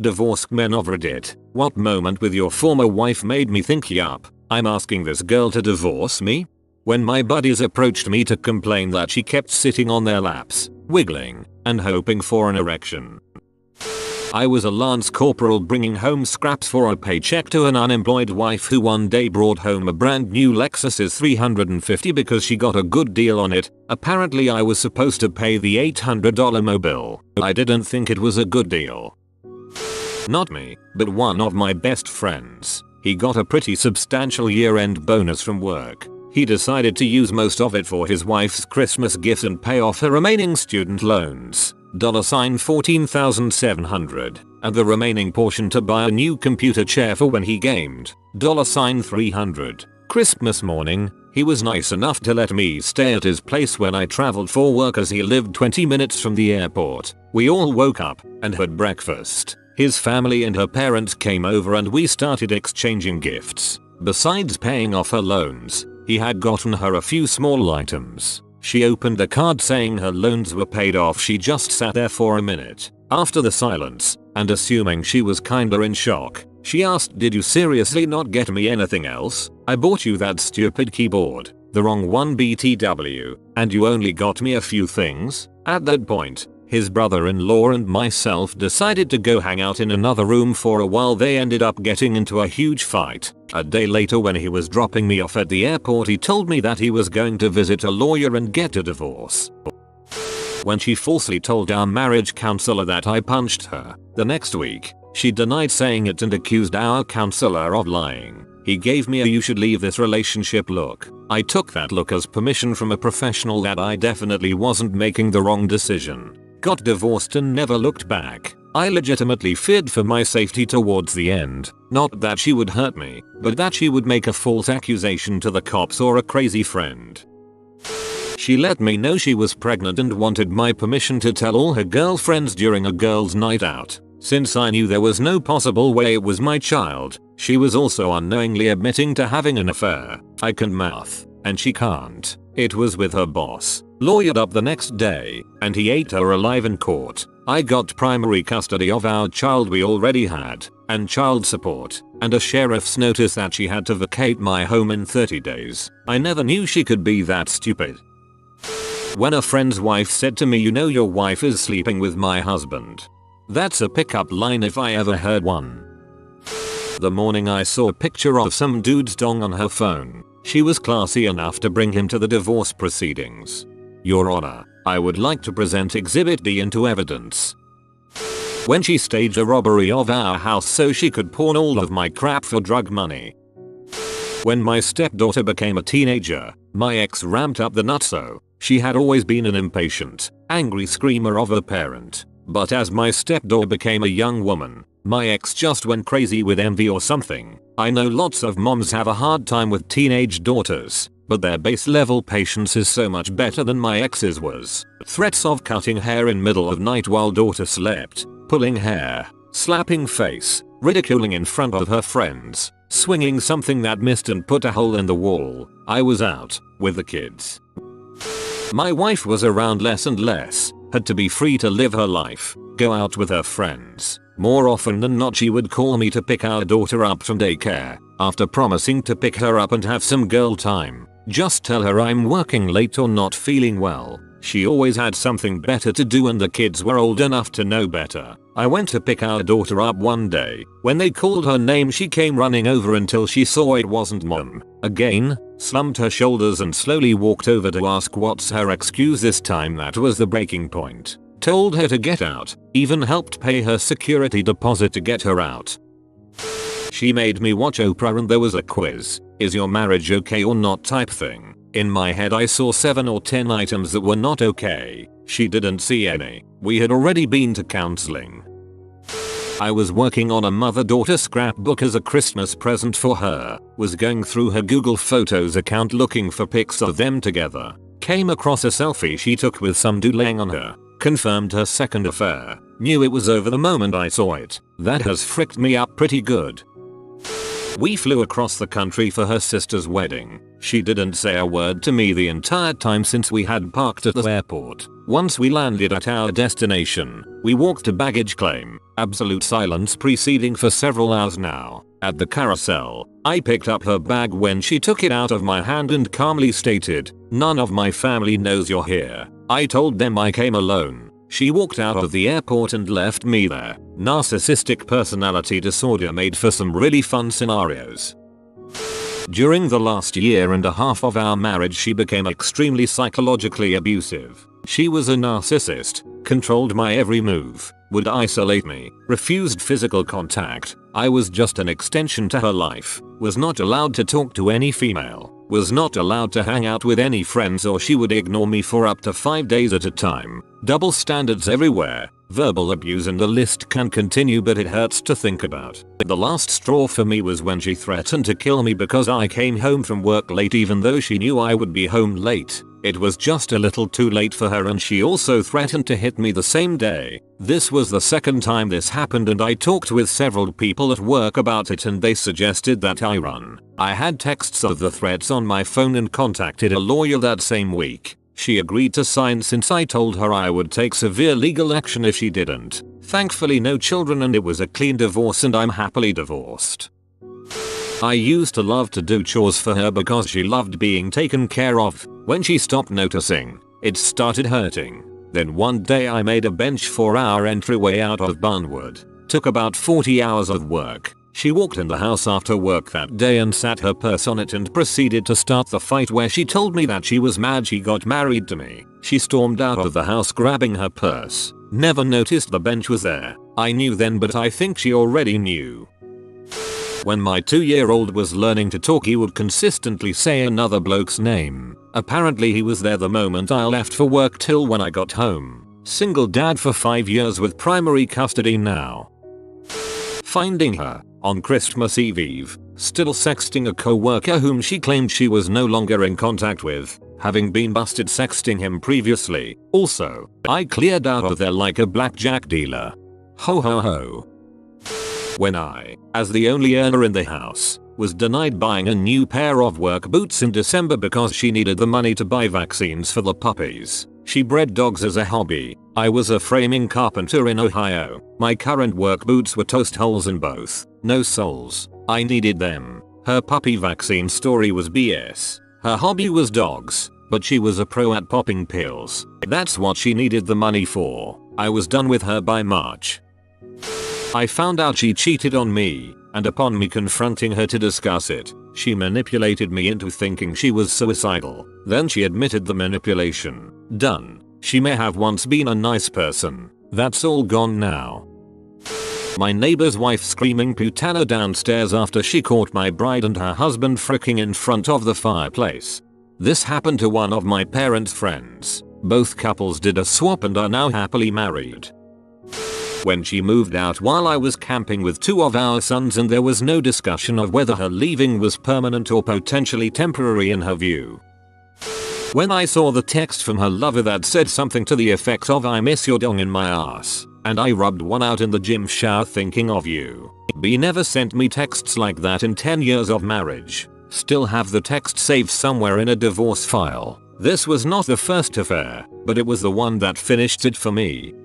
Divorced men over it. What moment with your former wife made me think yup, I'm asking this girl to divorce me? When my buddies approached me to complain that she kept sitting on their laps, wiggling, and hoping for an erection. I was a lance corporal bringing home scraps for a paycheck to an unemployed wife who one day brought home a brand new Lexus 350 because she got a good deal on it. Apparently I was supposed to pay the $800 mobile. I didn't think it was a good deal. Not me, but one of my best friends. He got a pretty substantial year-end bonus from work. He decided to use most of it for his wife's Christmas gift and pay off her remaining student loans. $14,700, and the remaining portion to buy a new computer chair for when he gamed. $300. Christmas morning, he was nice enough to let me stay at his place when I traveled for work as he lived 20 minutes from the airport. We all woke up and had breakfast. His family and her parents came over and we started exchanging gifts. Besides paying off her loans, he had gotten her a few small items. She opened the card saying her loans were paid off. She just sat there for a minute. After the silence, and assuming she was kinda in shock, she asked, "Did you seriously not get me anything else? I bought you that stupid keyboard, the wrong one BTW, and you only got me a few things?" At that point, his brother-in-law and myself decided to go hang out in another room for a while. They ended up getting into a huge fight. A day later when he was dropping me off at the airport, he told me that he was going to visit a lawyer and get a divorce. When she falsely told our marriage counselor that I punched her, the next week, she denied saying it and accused our counselor of lying. He gave me a "you should leave this relationship" look. I took that look as permission from a professional that I definitely wasn't making the wrong decision. Got divorced and never looked back. I legitimately feared for my safety towards the end. Not that she would hurt me, but that she would make a false accusation to the cops or a crazy friend. She let me know she was pregnant and wanted my permission to tell all her girlfriends during a girls' night out. Since I knew there was no possible way it was my child, she was also unknowingly admitting to having an affair. I can math, and she can't. It was with her boss. Lawyered up the next day, and he ate her alive in court. I got primary custody of our child we already had, and child support, and a sheriff's notice that she had to vacate my home in 30 days. I never knew she could be that stupid. When a friend's wife said to me, "You know your wife is sleeping with my husband." That's a pickup line if I ever heard one. The morning I saw a picture of some dude's dong on her phone, she was classy enough to bring him to the divorce proceedings. "Your Honor, I would like to present Exhibit D into evidence." When she staged a robbery of our house so she could pawn all of my crap for drug money. When my stepdaughter became a teenager, my ex ramped up the nutso. She had always been an impatient, angry screamer of a parent. But as my stepdaughter became a young woman, my ex just went crazy with envy or something. I know lots of moms have a hard time with teenage daughters, but their base level patience is so much better than my ex's was. Threats of cutting hair in middle of night while daughter slept, pulling hair, slapping face, ridiculing in front of her friends, swinging something that missed and put a hole in the wall. I was out with the kids. My wife was around less and less, had to be free to live her life, go out with her friends. More often than not she would call me to pick our daughter up from daycare. After promising to pick her up and have some girl time, just tell her I'm working late or not feeling well. She always had something better to do and the kids were old enough to know better. I went to pick our daughter up one day. When they called her name she came running over until she saw it wasn't mom. Again, slumped her shoulders and slowly walked over to ask what's her excuse. This time that was the breaking point. Told her to get out, even helped pay her security deposit to get her out. She made me watch Oprah and there was a quiz, "Is your marriage okay or not?" type thing. In my head I saw 7 or 10 items that were not okay. She didn't see any. We had already been to counseling. I was working on a mother-daughter scrapbook as a Christmas present for her. Was going through her Google Photos account looking for pics of them together. Came across a selfie she took with some dude laying on her. Confirmed her second affair. Knew it was over the moment I saw it. That has fricked me up pretty good. We flew across the country for her sister's wedding. She didn't say a word to me the entire time since we had parked at the airport. Once we landed at our destination, we walked to baggage claim. Absolute silence preceding for several hours now. At the carousel, I picked up her bag when she took it out of my hand and calmly stated, "None of my family knows you're here." I told them I came alone. She walked out of the airport and left me there. Narcissistic personality disorder made for some really fun scenarios. During the last year and a half of our marriage, she became extremely psychologically abusive. She was a narcissist, controlled my every move, would isolate me, refused physical contact. I was just an extension to her life, was not allowed to talk to any female, was not allowed to hang out with any friends, or she would ignore me for up to 5 days at a time. Double standards everywhere, verbal abuse, and the list can continue, but it hurts to think about. The last straw for me was when she threatened to kill me because I came home from work late even though she knew I would be home late. It was just a little too late for her, and she also threatened to hit me the same day. This was the second time this happened, and I talked with several people at work about it and they suggested that I run. I had texts of the threats on my phone and contacted a lawyer that same week. She agreed to sign since I told her I would take severe legal action if she didn't. Thankfully no children, and it was a clean divorce, and I'm happily divorced. I used to love to do chores for her because she loved being taken care of. When she stopped noticing, it started hurting. Then one day I made a bench for our entryway out of barnwood. Took about 40 hours of work. She walked in the house after work that day and sat her purse on it and proceeded to start the fight, where she told me that she was mad she got married to me. She stormed out of the house grabbing her purse. Never noticed the bench was there. I knew then, but I think she already knew. When my 2-year-old was learning to talk, he would consistently say another bloke's name. Apparently he was there the moment I left for work till when I got home. Single dad for 5 years with primary custody now. Finding her on Christmas Eve, still sexting a co-worker whom she claimed she was no longer in contact with, having been busted sexting him previously. Also, I cleared out of there like a blackjack dealer. Ho ho ho. When I, as the only earner in the house, was denied buying a new pair of work boots in December because she needed the money to buy vaccines for the puppies. She bred dogs as a hobby. I was a framing carpenter in Ohio. My current work boots were toast holes in both. No soles. I needed them. Her puppy vaccine story was BS. Her hobby was dogs, but she was a pro at popping pills. That's what she needed the money for. I was done with her by March. I found out she cheated on me, and upon me confronting her to discuss it, she manipulated me into thinking she was suicidal. Then she admitted the manipulation. Done. She may have once been a nice person. That's all gone now. My neighbor's wife screaming putana downstairs after she caught my bride and her husband fricking in front of the fireplace. This happened to one of my parents' friends. Both couples did a swap and are now happily married. When she moved out while I was camping with 2 of our sons, and there was no discussion of whether her leaving was permanent or potentially temporary in her view. When I saw the text from her lover that said something to the effect of "I miss your dong in my ass," and I rubbed one out in the gym shower thinking of you. B never sent me texts like that in 10 years of marriage. Still have the text saved somewhere in a divorce file. This was not the first affair, but it was the one that finished it for me.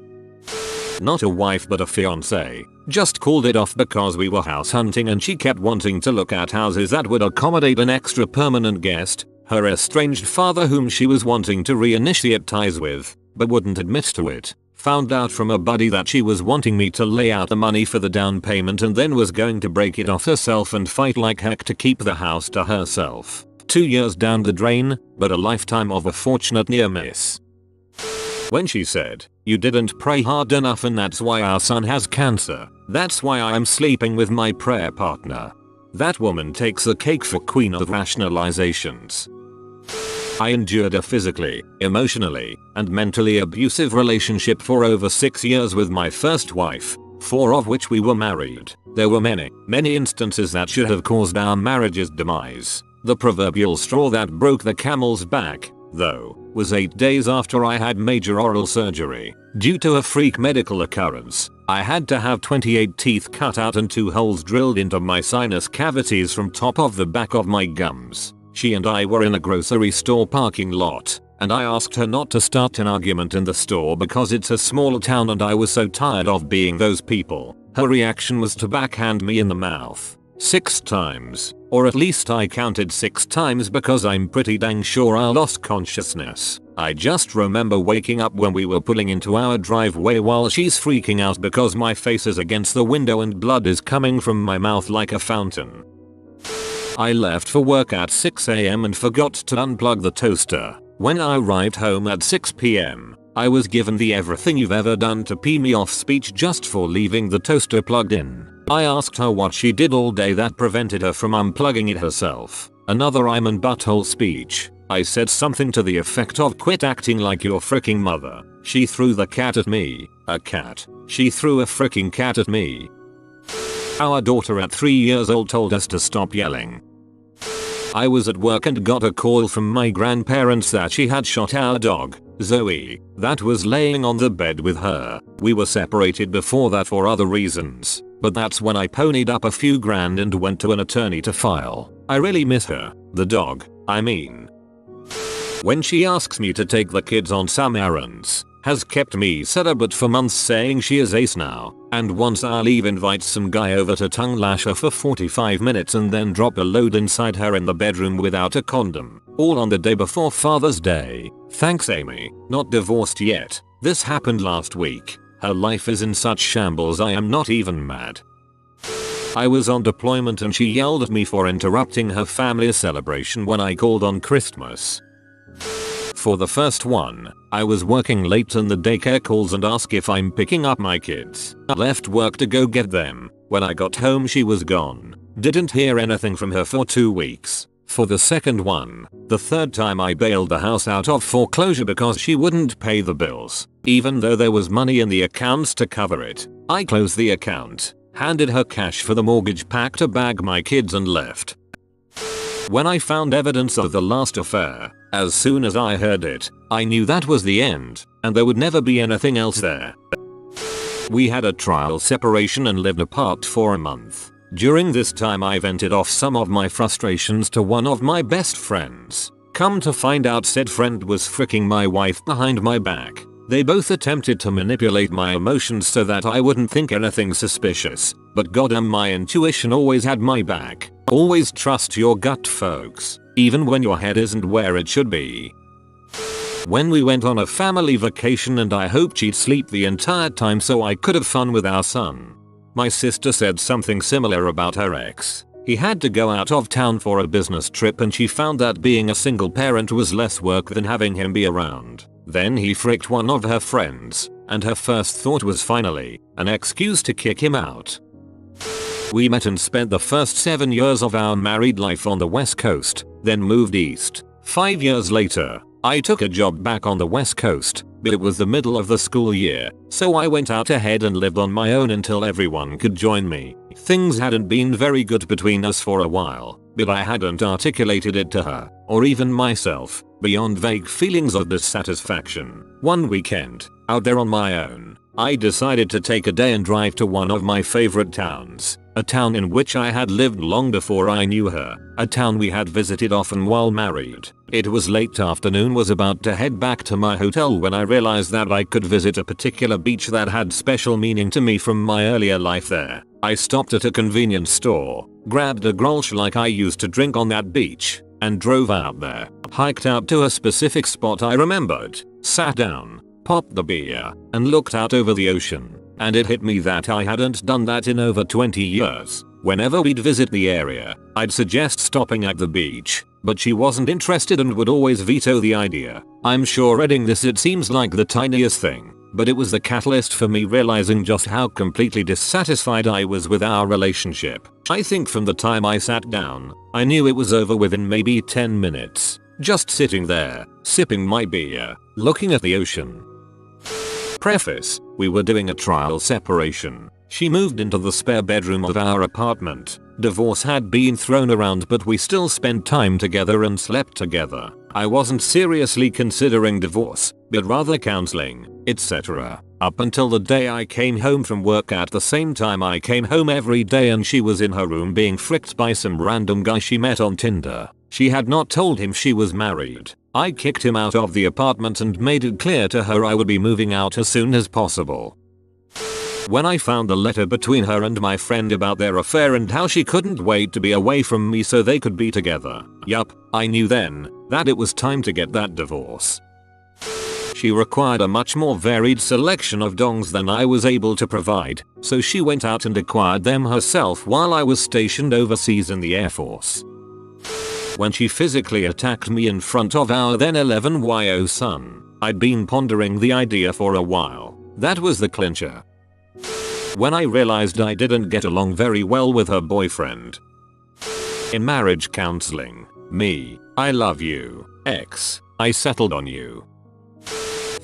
Not a wife but a fiancé. Just called it off because we were house hunting and she kept wanting to look at houses that would accommodate an extra permanent guest, her estranged father whom she was wanting to reinitiate ties with, but wouldn't admit to it. Found out from a buddy that she was wanting me to lay out the money for the down payment and then was going to break it off herself and fight like heck to keep the house to herself. 2 years down the drain, but a lifetime of a fortunate near miss. When she said, "You didn't pray hard enough and that's why our son has cancer. That's why I am sleeping with my prayer partner." That woman takes the cake for queen of rationalizations. I endured a physically, emotionally, and mentally abusive relationship for over 6 years with my first wife, 4 of which we were married. There were many instances that should have caused our marriage's demise. The proverbial straw that broke the camel's back, though, was 8 days after I had major oral surgery. Due to a freak medical occurrence, I had to have 28 teeth cut out and 2 holes drilled into my sinus cavities from top of the back of my gums. She and I were in a grocery store parking lot, and I asked her not to start an argument in the store because it's a small town and I was so tired of being those people. Her reaction was to backhand me in the mouth 6 times, or at least I counted 6 times because I'm pretty dang sure I lost consciousness. I just remember waking up when we were pulling into our driveway while she's freaking out because my face is against the window and blood is coming from my mouth like a fountain. I left for work at 6 AM and forgot to unplug the toaster. When I arrived home at 6 PM, I was given the everything you've ever done to pee me off speech just for leaving the toaster plugged in. I asked her what she did all day that prevented her from unplugging it herself. Another I'm and butthole speech. I said something to the effect of quit acting like your freaking mother. She threw the cat at me. A cat. She threw a freaking cat at me. Our daughter at 3 years old told us to stop yelling. I was at work and got a call from my grandparents that she had shot our dog, Zoe, that was laying on the bed with her. We were separated before that for other reasons, but that's when I ponied up a few grand and went to an attorney to file. I really miss her, the dog, I mean. When she asks me to take the kids on some errands, has kept me celibate for months saying she is ace now, and once I leave invites some guy over to tongue lash her for 45 minutes and then drop a load inside her in the bedroom without a condom, all on the day before Father's Day. Thanks Amy, not divorced yet. This happened last week. Her life is in such shambles I am not even mad. I was on deployment and she yelled at me for interrupting her family's celebration when I called on Christmas. For the first one, I was working late and the daycare calls and asked if I'm picking up my kids. I left work to go get them. When I got home she was gone. Didn't hear anything from her for 2 weeks. For the second one, the third time I bailed the house out of foreclosure because she wouldn't pay the bills. Even though there was money in the accounts to cover it, I closed the account, handed her cash for the mortgage, packed a bag my kids and left. When I found evidence of the last affair, as soon as I heard it, I knew that was the end, and there would never be anything else there. We had a trial separation and lived apart for a month. During this time I vented off some of my frustrations to one of my best friends. Come to find out said friend was fricking my wife behind my back. They both attempted to manipulate my emotions so that I wouldn't think anything suspicious, but goddamn my intuition always had my back. Always trust your gut folks, even when your head isn't where it should be. When we went on a family vacation and I hoped she'd sleep the entire time so I could have fun with our son, my sister said something similar about her ex. He had to go out of town for a business trip and she found that being a single parent was less work than having him be around. Then he fricked one of her friends, and her first thought was finally an excuse to kick him out. We met and spent the first 7 years of our married life on the West Coast, then moved east. 5 years later, I took a job back on the West Coast, but it was the middle of the school year, so I went out ahead and lived on my own until everyone could join me. Things hadn't been very good between us for a while, but I hadn't articulated it to her, or even myself, beyond vague feelings of dissatisfaction. One weekend, out there on my own, I decided to take a day and drive to one of my favorite towns, a town in which I had lived long before I knew her, a town we had visited often while married. It was late afternoon, was about to head back to my hotel when I realized that I could visit a particular beach that had special meaning to me from my earlier life there. I stopped at a convenience store, grabbed a grolsch like I used to drink on that beach, and drove out there, hiked out to a specific spot I remembered, sat down, popped the beer, and looked out over the ocean. And it hit me that I hadn't done that in over 20 years. Whenever we'd visit the area, I'd suggest stopping at the beach, but she wasn't interested and would always veto the idea. I'm sure reading this it seems like the tiniest thing, but it was the catalyst for me realizing just how completely dissatisfied I was with our relationship. I think from the time I sat down, I knew it was over within maybe 10 minutes. Just sitting there, sipping my beer, looking at the ocean. Preface: we were doing a trial separation. She moved into the spare bedroom of our apartment. Divorce had been thrown around, but we still spent time together and slept together. I wasn't seriously considering divorce, but rather counseling, etc. Up until the day I came home from work at the same time I came home every day and she was in her room being fricked by some random guy she met on Tinder. She had not told him she was married. I kicked him out of the apartment and made it clear to her I would be moving out as soon as possible. When I found the letter between her and my friend about their affair and how she couldn't wait to be away from me so they could be together, yup, I knew then that it was time to get that divorce. She required a much more varied selection of dongs than I was able to provide, so she went out and acquired them herself while I was stationed overseas in the Air Force. When she physically attacked me in front of our then 11-year-old son, I'd been pondering the idea for a while. That was the clincher. When I realized I didn't get along very well with her boyfriend. In marriage counseling, me, I love you, X, I settled on you.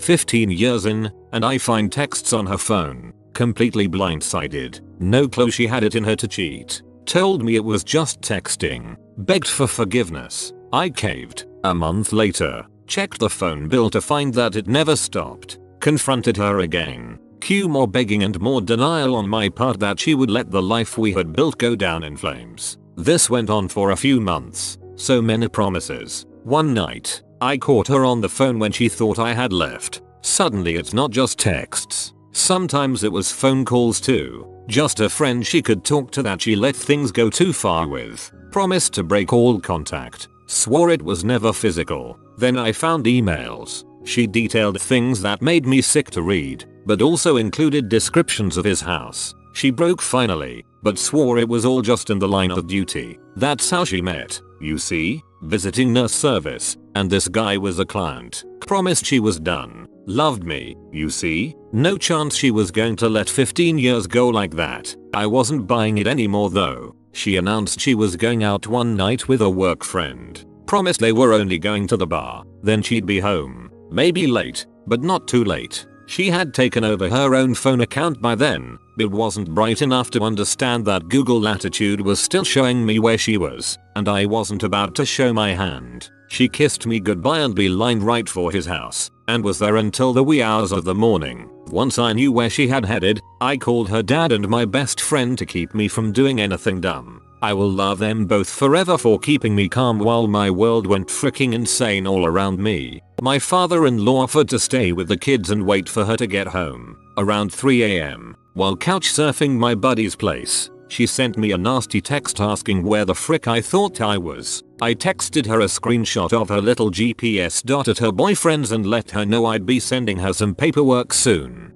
15 years in, and I find texts on her phone, completely blindsided, no clue she had it in her to cheat, told me it was just texting, begged for forgiveness, I caved. A month later, checked the phone bill to find that it never stopped, confronted her again. Cue more begging and more denial on my part that she would let the life we had built go down in flames. This went on for a few months, so many promises. One night, I caught her on the phone when she thought I had left. Suddenly it's not just texts. Sometimes it was phone calls too. Just a friend she could talk to that she let things go too far with. Promised to break all contact. Swore it was never physical. Then I found emails. She detailed things that made me sick to read, but also included descriptions of his house. She broke finally, but swore it was all just in the line of duty. That's how she met, you see, visiting nurse service, and this guy was a client. Promised she was done. Loved me, you see. No chance she was going to let 15 years go like that. I wasn't buying it anymore though. She announced she was going out one night with a work friend. Promised they were only going to the bar, then she'd be home. Maybe late, but not too late. She had taken over her own phone account by then, but wasn't bright enough to understand that Google Latitude was still showing me where she was, and I wasn't about to show my hand. She kissed me goodbye and beelined right for his house, and was there until the wee hours of the morning. Once I knew where she had headed, I called her dad and my best friend to keep me from doing anything dumb. I will love them both forever for keeping me calm while my world went freaking insane all around me. My father-in-law offered to stay with the kids and wait for her to get home. Around 3 AM, while couch surfing my buddy's place, she sent me a nasty text asking where the frick I thought I was. I texted her a screenshot of her little GPS dot at her boyfriend's and let her know I'd be sending her some paperwork soon.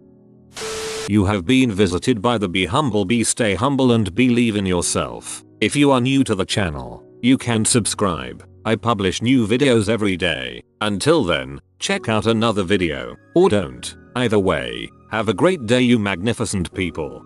You have been visited by the Be Humble, Be Stay Humble and Believe in Yourself. If you are new to the channel, you can subscribe. I publish new videos every day. Until then, check out another video, or don't. Either way, have a great day you magnificent people.